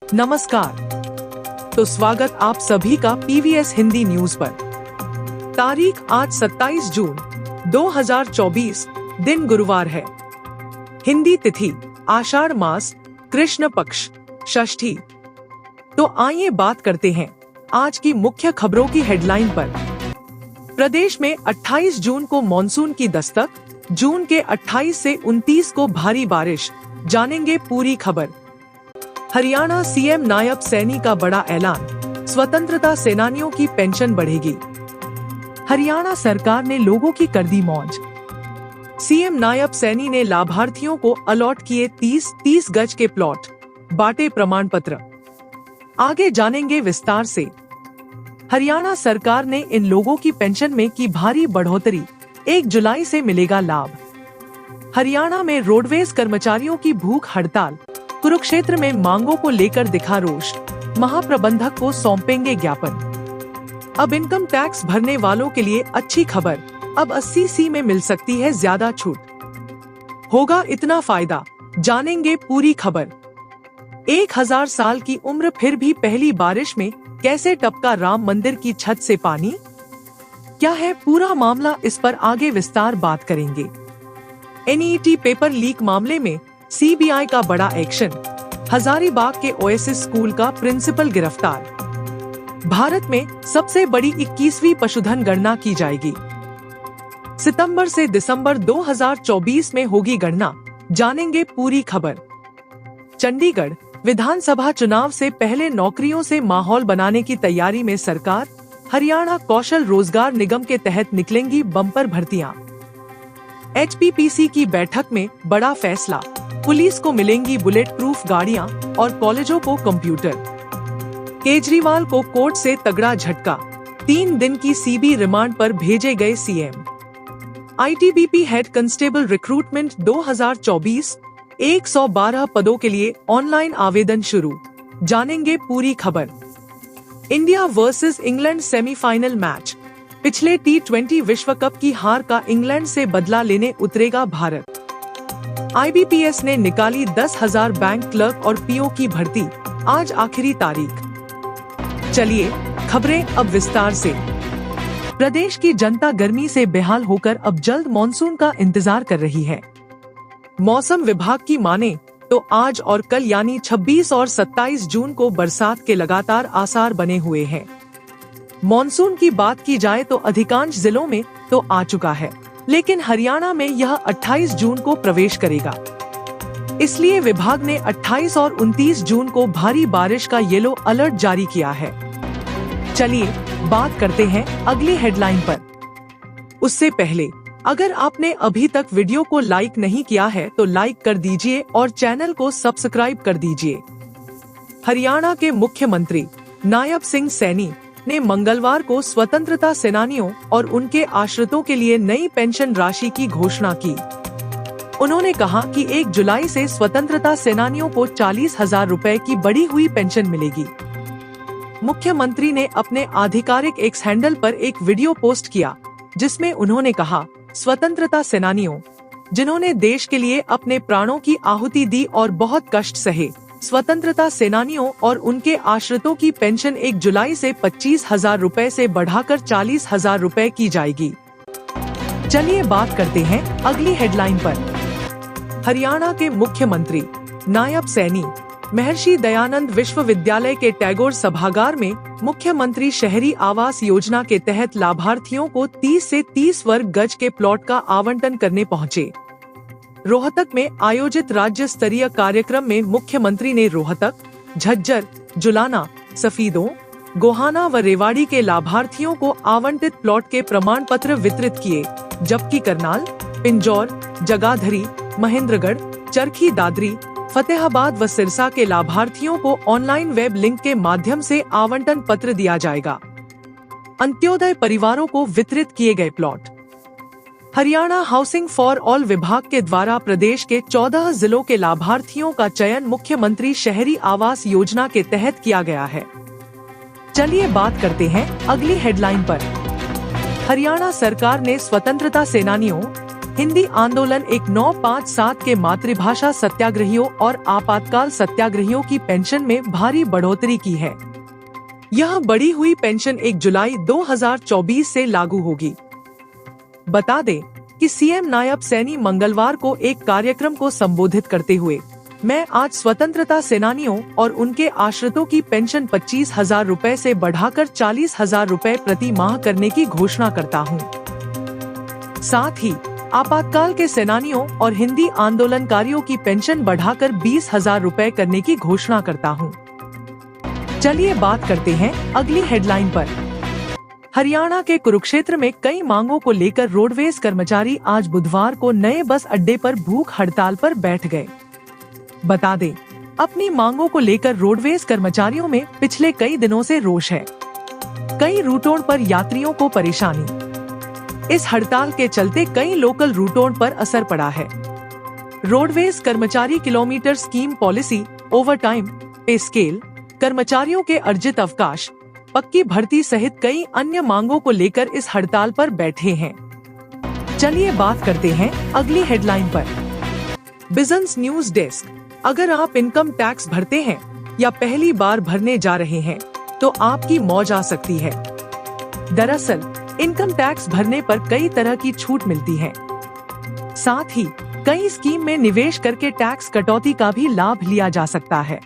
नमस्कार। तो स्वागत आप सभी का पीवीएस हिंदी न्यूज पर। तारीख आज 27 जून 2024, दिन गुरुवार है। हिंदी तिथि आषाढ़ मास, कृष्ण पक्ष, षष्ठी। तो आइए बात करते हैं आज की मुख्य खबरों की हेडलाइन पर। प्रदेश में 28 जून को मॉनसून की दस्तक, जून के 28 से 29 को भारी बारिश, जानेंगे पूरी खबर। हरियाणा सीएम नायब सैनी का बड़ा ऐलान, स्वतंत्रता सेनानियों की पेंशन बढ़ेगी। हरियाणा सरकार ने लोगों की कर दी मौज। सीएम नायब सैनी ने लाभार्थियों को अलॉट किए 30 गज के प्लॉट, बांटे प्रमाण पत्र। आगे जानेंगे विस्तार से। हरियाणा सरकार ने इन लोगों की पेंशन में की भारी बढ़ोतरी, 1 जुलाई से मिलेगा लाभ। हरियाणा में रोडवेज कर्मचारियों की भूख हड़ताल, कुरुक्षेत्र में मांगों को लेकर दिखा रोष, महाप्रबंधक को सौंपेंगे ज्ञापन। अब इनकम टैक्स भरने वालों के लिए अच्छी खबर, अब 80C में मिल सकती है ज्यादा छूट। होगा इतना फायदा, जानेंगे पूरी खबर। 1000 साल की उम्र फिर भी पहली बारिश में कैसे टपका राम मंदिर की छत से पानी? क्या है पूरा मामला, इस पर आगे विस्तार बात करेंगे। NET पेपर लीक मामले में CBI का बड़ा एक्शन, हजारीबाग के ओएसिस स्कूल का प्रिंसिपल गिरफ्तार। भारत में सबसे बड़ी 21वीं पशुधन गणना की जाएगी। सितंबर से दिसंबर 2024 में होगी गणना, जानेंगे पूरी खबर। चंडीगढ़ विधानसभा चुनाव से पहले नौकरियों से माहौल बनाने की तैयारी में सरकार, हरियाणा कौशल रोजगार निगम के तहत निकलेंगी बम्पर भर्तियां। HPPC की बैठक में बड़ा फैसला, पुलिस को मिलेंगी बुलेट प्रूफ गाड़ियां और कॉलेजों को कंप्यूटर। केजरीवाल को कोर्ट से तगड़ा झटका, 3 दिन की CB रिमांड पर भेजे गए CM। ITBP head constable recruitment 2024, 112 पदों के लिए ऑनलाइन आवेदन शुरू, जानेंगे पूरी खबर। India versus England semifinal match, पिछले T20 विश्व कप की हार का इंग्लैंड से बदला लेने उतरेगा भारत। IBPS ने निकाली 10,000 बैंक क्लर्क और PO की भर्ती, आज आखिरी तारीख। चलिए खबरें अब विस्तार से। प्रदेश की जनता गर्मी से बेहाल होकर अब जल्द मॉनसून का इंतजार कर रही है। मौसम विभाग की माने तो आज और कल यानी 26 और 27 जून को बरसात के लगातार आसार बने हुए हैं। मॉनसून की बात की जाए तो अधिकांश जिलों में तो आ चुका है, लेकिन हरियाणा में यह 28 जून को प्रवेश करेगा। इसलिए विभाग ने 28 और 29 जून को भारी बारिश का येलो अलर्ट जारी किया है। चलिए बात करते हैं अगली हेडलाइन पर। उससे पहले अगर आपने अभी तक वीडियो को लाइक नहीं किया है तो लाइक कर दीजिए और चैनल को सब्सक्राइब कर दीजिए। हरियाणा के मुख्यमंत्री नायब सिंह सैनी ने मंगलवार को स्वतंत्रता सेनानियों और उनके आश्रितों के लिए नई पेंशन राशि की घोषणा की। उन्होंने कहा कि 1 जुलाई से स्वतंत्रता सेनानियों को 40,000 रुपए की बढ़ी हुई पेंशन मिलेगी। मुख्यमंत्री ने अपने आधिकारिक एक्स हैंडल पर एक वीडियो पोस्ट किया, जिसमें उन्होंने कहा, स्वतंत्रता सेनानियों जिन्होंने देश के लिए अपने प्राणों की आहुति दी और बहुत कष्ट सहे, स्वतंत्रता सेनानियों और उनके आश्रितों की पेंशन 1 जुलाई से 25,000 रुपए से बढ़ाकर 40,000 रुपए की जाएगी। चलिए बात करते हैं अगली हेडलाइन पर। हरियाणा के मुख्यमंत्री नायब सैनी महर्षि दयानंद विश्वविद्यालय के टैगोर सभागार में मुख्यमंत्री शहरी आवास योजना के तहत लाभार्थियों को 30 से 30 वर्ग गज के प्लॉट का आवंटन करने पहुंचे। रोहतक में आयोजित राज्य स्तरीय कार्यक्रम में मुख्यमंत्री ने रोहतक, झज्जर, जुलाना, सफीदों, गोहाना व रेवाड़ी के लाभार्थियों को आवंटित प्लॉट के प्रमाण पत्र वितरित किए, जबकि करनाल, पिंजौर, जगाधरी, महेंद्रगढ़, चरखी दादरी, फतेहाबाद व सिरसा के लाभार्थियों को ऑनलाइन वेब लिंक के माध्यम से आवंटन पत्र दिया जाएगा। अंत्योदय परिवारों को वितरित किए गए plot. Haryana housing for all विभाग के द्वारा प्रदेश के 14 जिलों के लाभार्थियों का चयन मुख्यमंत्री शहरी आवास योजना के तहत किया गया है। चलिए बात करते हैं अगली हेडलाइन पर। हरियाणा सरकार ने स्वतंत्रता सेनानियों हिंदी आंदोलन एक 957 के मातृभाषा सत्याग्रहियों और आपातकाल सत्याग्रहियों की पेंशन में भारी बढ़ोतरी की है। यह बढ़ी हुई पेंशन 1 जुलाई 2024 से लागू होगी। बता दें कि सीएम नायब सैनी मंगलवार को एक कार्यक्रम को संबोधित करते हुए, मैं आज स्वतंत्रता सेनानियों और उनके आश्रितों की पेंशन 25,000 रुपए से बढ़ाकर 40,000 रुपए प्रति माह करने की घोषणा करता हूं। साथ ही आपातकाल के सेनानियों और हिंदी आंदोलनकारियों की पेंशन बढ़ाकर 20,000 रुपए करने की घोषणा करता हूं। चलिए बात करते हैं अगली हेडलाइन पर। हरियाणा के कुरुक्षेत्र में कई मांगों को लेकर रोडवेज कर्मचारी आज बुधवार को नए बस अड्डे पर भूख हड़ताल पर बैठ गए। बता दें, अपनी मांगों को लेकर रोडवेज कर्मचारियों में पिछले कई दिनों से रोष है। कई रूटों पर यात्रियों को परेशानी। इस हड़ताल के चलते कई लोकल रूटों पर असर पड़ा है। रोडवेज कर्मचारी किलोमीटर स्कीम पॉलिसी, ओवरटाइम, पे स्केल, कर्मचारियों के अर्जित अवकाश, पक्की भर्ती सहित कई अन्य मांगों को लेकर इस हड़ताल पर बैठे हैं। चलिए बात करते हैं अगली हेडलाइन पर। Business news desk. अगर आप इनकम टैक्स भरते हैं या पहली बार भरने जा रहे हैं तो आपकी मौज आ सकती है। दरअसल इनकम टैक्स भरने पर कई तरह की छूट मिलती है। साथ ही कई स्कीम में निवेश करके टैक्स कटौती का भी लाभ लिया जा सकता है।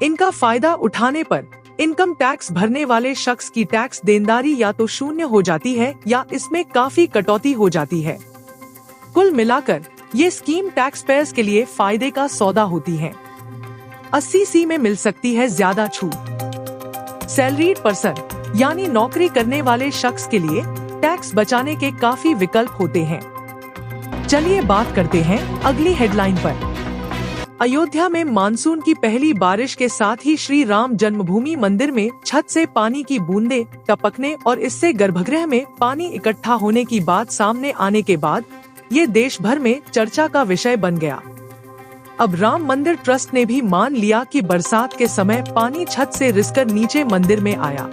इनका फायदा उठाने पर इनकम टैक्स भरने वाले शख्स की टैक्स देनदारी या तो शून्य हो जाती है या इसमें काफी कटौती हो जाती है। कुल मिलाकर ये स्कीम टैक्स पेयर्स के लिए फायदे का सौदा होती है। 80C में मिल सकती है ज्यादा छूट। सैलरीड पर्सन यानी नौकरी करने वाले शख्स के लिए टैक्स बचाने के काफी विकल्प होते हैं। चलिए बात करते हैं अगली हेडलाइन पर। अयोध्या में मानसून की पहली बारिश के साथ ही श्री राम जन्मभूमि मंदिर में छत से पानी की बूंदें टपकने और इससे गर्भगृह में पानी इकट्ठा होने की बात सामने आने के बाद ये देश भर में चर्चा का विषय बन गया। अब राम मंदिर ट्रस्ट ने भी मान लिया कि बरसात के समय पानी छत से रिसकर नीचे मंदिर में आया।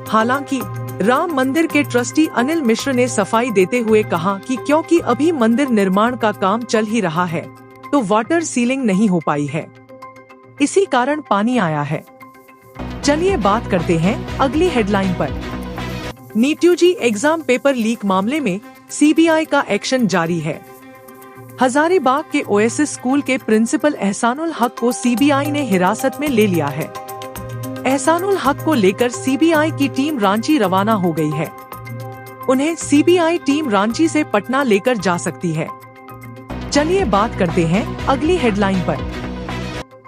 हालांकि राम मंदिर के ट्रस्टी अनिल मिश्र ने सफाई देते हुए कहा कि क्योंकि अभी मंदिर निर्माण का काम चल ही रहा है तो वाटर सीलिंग नहीं हो पाई है, इसी कारण पानी आया है। चलिए बात करते हैं अगली हेडलाइन पर। NEET UG exam paper leak मामले में सीबीआई का एक्शन जारी है। हजारीबाग के ओएसिस स्कूल के प्रिंसिपल एहसानुल हक को सीबीआई ने हिरासत में ले लिया है। एहसानुल हक को लेकर सीबीआई की टीम रांची रवाना हो गई है। उन्हें सीबीआई टीम रांची से पटना लेकर जा सकती है। चलिए बात करते हैं अगली हेडलाइन पर।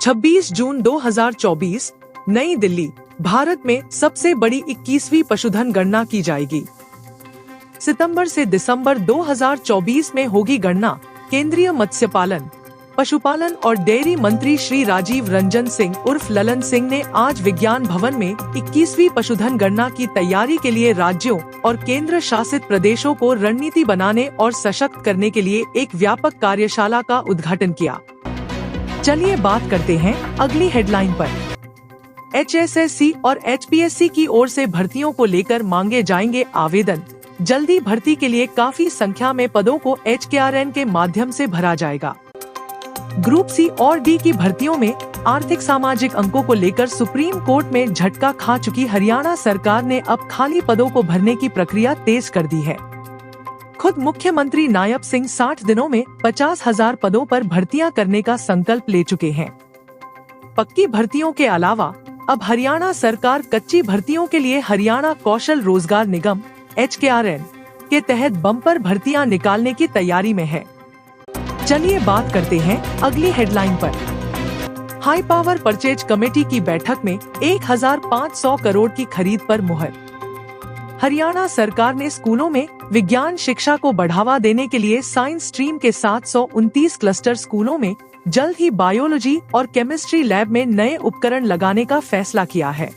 26 जून 2024 नई दिल्ली, भारत में सबसे बड़ी 21वीं पशुधन गणना की जाएगी। सितंबर से दिसंबर 2024 में होगी गणना। केंद्रीय मत्स्य पालन, पशुपालन और डेयरी मंत्री श्री राजीव रंजन सिंह उर्फ ललन सिंह ने आज विज्ञान भवन में 21वीं पशुधन गणना की तैयारी के लिए राज्यों और केंद्र शासित प्रदेशों को रणनीति बनाने और सशक्त करने के लिए एक व्यापक कार्यशाला का उद्घाटन किया। चलिए बात करते हैं अगली हेडलाइन पर। HSSC और HPSC की ओर से भर्तियों को लेकर मांगे जाएंगे आवेदन। जल्दी भर्ती के लिए काफी संख्या में पदों को HKRN के माध्यम से भरा जाएगा। ग्रुप C और D की भर्तियों में आर्थिक सामाजिक अंकों को लेकर सुप्रीम कोर्ट में झटका खा चुकी हरियाणा सरकार ने अब खाली पदों को भरने की प्रक्रिया तेज कर दी है। खुद मुख्यमंत्री नायब सिंह 60 दिनों में 50,000 पदों पर भर्तियां करने का संकल्प ले चुके हैं। पक्की भर्तियों के अलावा अब हरियाणा सरकार कच्ची भर्तियों के लिए हरियाणा कौशल रोजगार निगम HKRN के तहत बम्पर भर्तियां निकालने की तैयारी में है। चलिए बात करते हैं अगली हेडलाइन पर। हाई पावर परचेज कमेटी की बैठक में 1,500 करोड़ की खरीद पर मुहर। हरियाणा सरकार ने स्कूलों में विज्ञान शिक्षा को बढ़ावा देने के लिए साइंस स्ट्रीम के 729 क्लस्टर स्कूलों में जल्द ही बायोलॉजी और केमिस्ट्री लैब में नए उपकरण लगाने का फैसला किया है।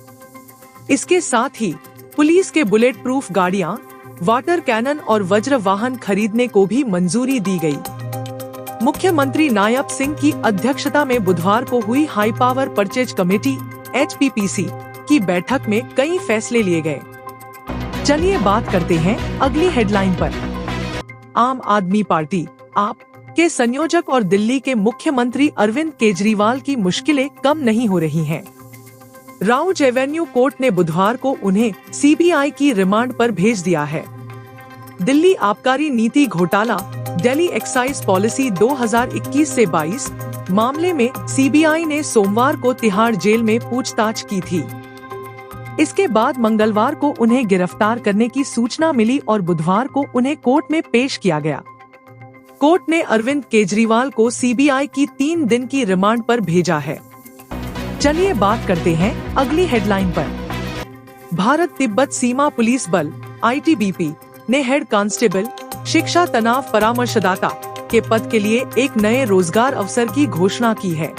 इसके साथ ही पुलिस के बुलेट प्रूफ गाड़ियां, वाटर कैनन और वज्र वाहन खरीदने को भी मंजूरी दी गई। मुख्यमंत्री नायब सिंह की अध्यक्षता में बुधवार को हुई high power purchase committee HPPC की बैठक में कई फैसले लिए गए। चलिए बात करते हैं अगली हेडलाइन पर। आम आदमी पार्टी आप के संयोजक और दिल्ली के मुख्यमंत्री अरविंद केजरीवाल की मुश्किलें कम नहीं हो रही हैं। राउज एवेन्यू कोर्ट ने बुधवार को उन्हें सीबीआई की रिमांड पर भेज दिया है। दिल्ली आबकारी नीति घोटाला दिल्ली एक्साइज पॉलिसी 2021 से 22 मामले में सीबीआई ने सोमवार को तिहाड़ जेल में पूछताछ की थी। इसके बाद मंगलवार को उन्हें गिरफ्तार करने की सूचना मिली और बुधवार को उन्हें कोर्ट में पेश किया गया। कोर्ट ने अरविंद केजरीवाल को सीबीआई की 3 दिन की रिमांड पर भेजा है। चलिए बात करते हैं अगली हेडलाइन पर। भारत तिब्बत सीमा पुलिस बल ITBP ने हेड कांस्टेबल शिक्षा तनाव परामर्शदाता के पद के लिए एक नए रोजगार अवसर की घोषणा की है।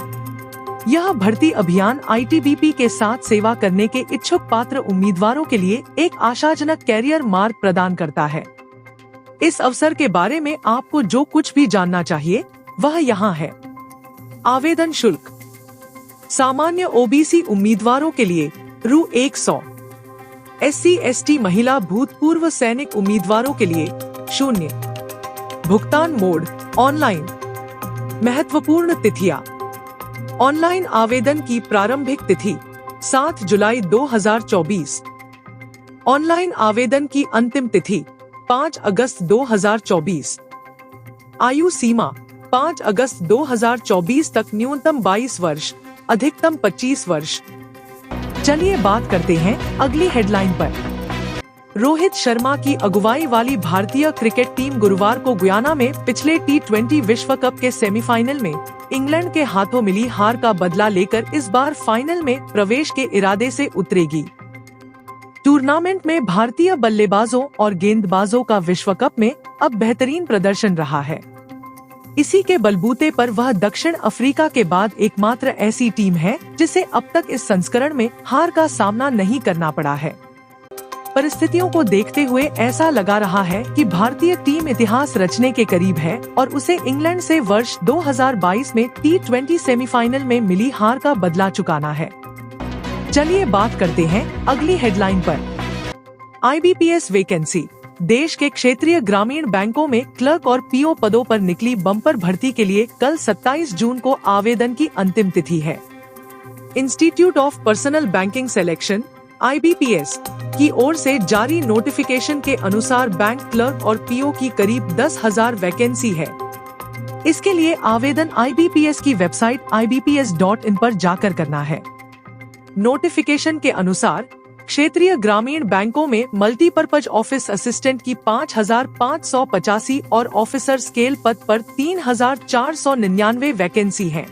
यह भर्ती अभियान ITBP के साथ सेवा करने के इच्छुक पात्र उम्मीदवारों के लिए एक आशाजनक कैरियर मार्ग प्रदान करता है। इस अवसर के बारे में आपको जो कुछ भी जानना चाहिए वह यहाँ है। आवेदन शुल्क सामान्य OBC उम्मीदवारों के लिए ₹100, SC/ST महिला भूतपूर्व सैनिक उम्मीदवारों के लिए 0। भुगतान मोड ऑनलाइन। महत्वपूर्ण तिथियां। ऑनलाइन आवेदन की प्रारंभिक तिथि 7 जुलाई 2024। ऑनलाइन आवेदन की अंतिम तिथि 5 अगस्त 2024। आयु सीमा 5 अगस्त 2024 तक न्यूनतम 22 वर्ष, अधिकतम 25 वर्ष। चलिए बात करते हैं अगली हेडलाइन पर। रोहित शर्मा की अगुवाई वाली भारतीय क्रिकेट टीम गुरुवार को गुयाना में पिछले T20 विश्व कप के सेमीफाइनल में इंग्लैंड के हाथों मिली हार का बदला लेकर इस बार फाइनल में प्रवेश के इरादे से उतरेगी। टूर्नामेंट में भारतीय बल्लेबाजों और गेंदबाजों का विश्व कप में अब बेहतरीन प्रदर्शन रहा है। इसी के बलबूते पर वह दक्षिण अफ्रीका के बाद एकमात्र ऐसी टीम है जिसे अब तक इस संस्करण में हार का सामना नहीं करना पड़ा है। परिस्थितियों को देखते हुए ऐसा लगा रहा है कि भारतीय टीम इतिहास रचने के करीब है और उसे इंग्लैंड से वर्ष 2022 में T20 सेमीफाइनल में मिली हार का बदला चुकाना है। चलिए बात करते हैं अगली हेडलाइन पर। IBPS vacancy. देश के क्षेत्रीय ग्रामीण बैंकों में क्लर्क और PO पदों पर निकली बम्पर भर्ती के लिए कल 27 जून को आवेदन की अंतिम तिथि है। Institute of personal banking selection IBPS की ओर से जारी नोटिफिकेशन के अनुसार बैंक क्लर्क और PO की करीब 10,000 वैकेंसी है। इसके लिए आवेदन IBPS की वेबसाइट ibps.in पर जाकर करना है। नोटिफिकेशन के अनुसार क्षेत्रीय ग्रामीण बैंकों में मल्टीपर्पज ऑफिस असिस्टेंट की 5,585 और ऑफिसर स्केल पद पर 3,499 वैकेंसी है।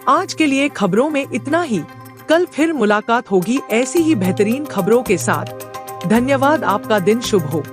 आज के लिए खबरों में इतना ही। कल फिर मुलाकात होगी ऐसी ही बेहतरीन खबरों के साथ। धन्यवाद। आपका दिन शुभ हो।